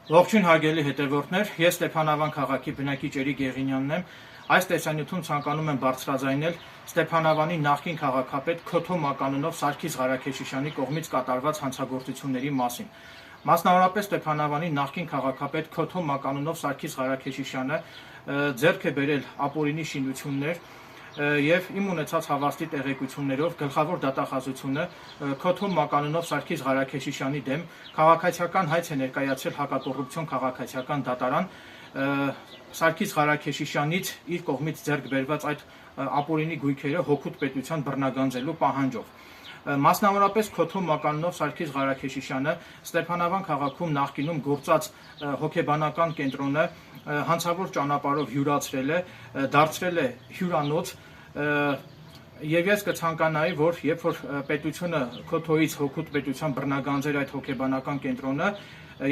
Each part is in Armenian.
Ողջույն հարգելի հետևորդներ, ես Ստեփանավան քաղաքի բնակիչ Էրիկ Եղինյանն եմ։ Այս տեսանյութում ցանկանում եմ բարձրաձայնել Ստեփանավանի նախկին քաղաքապետ Քոթո Մականունով Սարգիս Ղարաքեշիշյանի կողմից կատարված հանցագործությունների մասին։ Մասնավորապես Ստեփանավանի նախկին քաղաքապետ Քոթո Մականունով Սարգիս Ղարաքեշիշյանը ձեռք է բերել ապօրինի շինություններ եւ իմ ունեցած հավաստի տեղեկություններով գլխավոր դատախազությունը Քոթո Մականունով Սարգիս Ղարաքեշիշյանի դեմ քաղաքացիական հայց է ներկայացրել հակակոռուպցիոն քաղաքացիական դատարան Սարգիս Ղարաքեշիշյանից իր կողմից ձեռք բերված այդ ապօրինի գույքերը հօգուտ պետության բռնագանձելու պահանջով։ Մասնավորապես Քոթո Մականունով Սարգիս Ղարաքեշիշյանը Ստեփանավան քաղաքում նախկինում գործած հոգեբանական կենտրոնը հանցավոր ճանապարհով յուրացրել է, դարձրել է հյուրանոց եւ ես կցանկանայի, որ երբ որ պետությունը Քոթոից հօգուտ պետության բռնագանձեր այդ հոգեբանական կենտրոնը,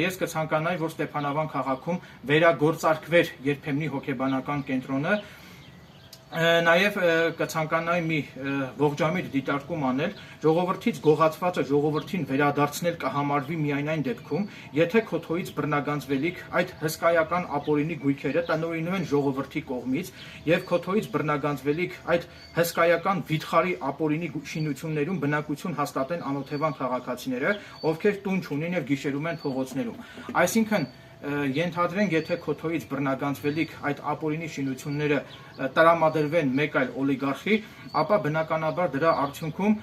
ես կցանկանայի, որ Ստեփանավան քաղաքում վերագործարկվեր երբեմնի հոգեբանական կենտրոնը Նաև կցանկանայի մի ողջամիտ դիտարկում անել, ժողովրդից գողացվածը ժողովրդին վերադարձնել կհամարվի միայն այն դեպքում, եթե Քոթոից բռնագանձվելիք այդ հսկայական ապօրինի գույքերը տնօրինվում են ժողովրդի կողմից եւ Քոթոից բռնագանձվելիք այդ հսկայական վիթխարի ապօրինի շինություններում բնակություն հաստատեն անօթևան քաղաքացիները, ովքեր տուն չունեն եւ գիշերում են փողոցներում։ Այսինքն Ենթադրենք, եթե Քոթոից բռնագանձվելիք այդ ապօրինի շինությունները տրամադրվեն մեկ այլ օլիգարխի, ապա բնականաբար դրա արդյունքում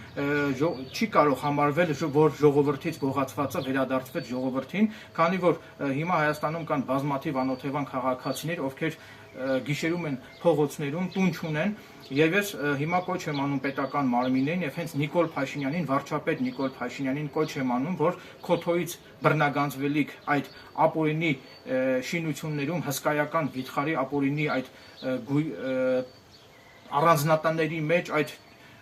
չի կարող համարվել, որ ժողովրդից գողացվածը վերադարձվեց ժողովրդին, քանի որ հիմա Հայաստանում կան բազմաթիվ անօթևան քաղաքացիներ, ովքեր գիշերում են փողոցներում, տուն չունեն, եւ ես հիմա կոչ եմ անում պետական մարմիններին եւ հենց Նիկոլ Փաշինյանին, վարչապետ Նիկոլ Փաշինյանին կոչ եմ անում, որ Քոթոից բռնագանձվելիք այդ ապօրինի շինություններում հսկայական վիթխարի ապօրինի այդ առանձնատների մեջ այդ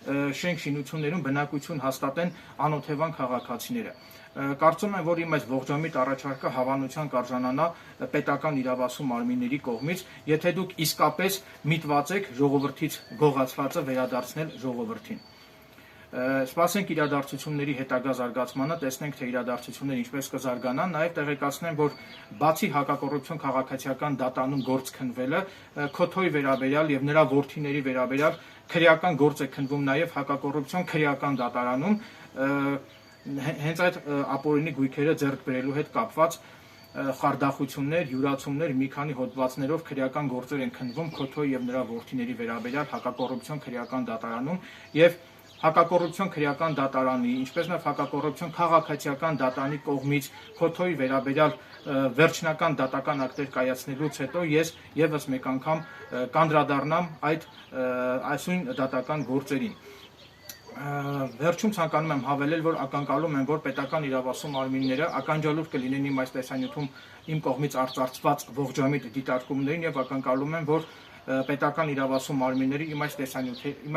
շենք շինություններում բնակություն հաստատեն անօթևան քաղաքացիները։ Կարծում եմ, որ իմ այս ողջամիտ առաջարկը հավանության կարժանանա պետական իրավասու մարմինների կողմից, եթե դուք իսկապես միտված եք ժողովրդից գողացվածը վերադարձնել ժողովրդին։ Սպասենք իրադարձությունների հետագա զարգացմանը, տեսնենք թե իրադարձությունները ինչպես կզարգանան, նաև տեղեկացնեմ, որ բացի հակակոռուպցիոն քաղաքացիական դատանում գործ քննվելը, Քոթոյի վերաբերյալ եւ նրա որդիների վերաբերյալ քրեական գործ է քննվում նաև հակակոռուպցիոն քրեական դատարանում հենց այդ ապօրինի գույքերը ձեռք բերելու հետ կապված խարդախություններ, յուրացումներ, մի քանի հոդվածներով քրեական գործեր են քննվում Քոթոյի եւ նրա որդիների վերաբերյալ հակակոռուպցիոն քրեական դատարանում եւ հակակոռուպցիոն քրեական դատարանի, ինչպես նաև հակակոռուպցիոն քաղաքացիական դատարանի կողմից Քոթոյի վերաբերյալ վերջնական դատական ակտեր կայացնելուց հետո ես եւս մեկ անգամ կանդրադառնամ այդ այսույն դատական գործերին։ Վերջում ցանկանում եմ հավելել, որ ակնկալում եմ, որ պետական իրավասու մարմինները ականջալուր կլինեն իմ այս տեսանյութում իմ կողմից արծարծված ողջամիտ դիտարկումներին եւ ակնկալում եմ, որ պետական իրավասու մարմինները իմ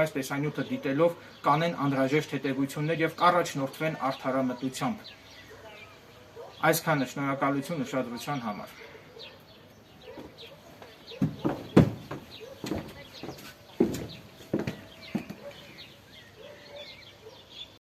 այս տեսանյութը դիտելով կանեն անհրաժեշտ հետևություններ եւ կառաջնորդվեն արդարամտությամբ։ Այսքանը, շնորհակալություն ուշադրության համար։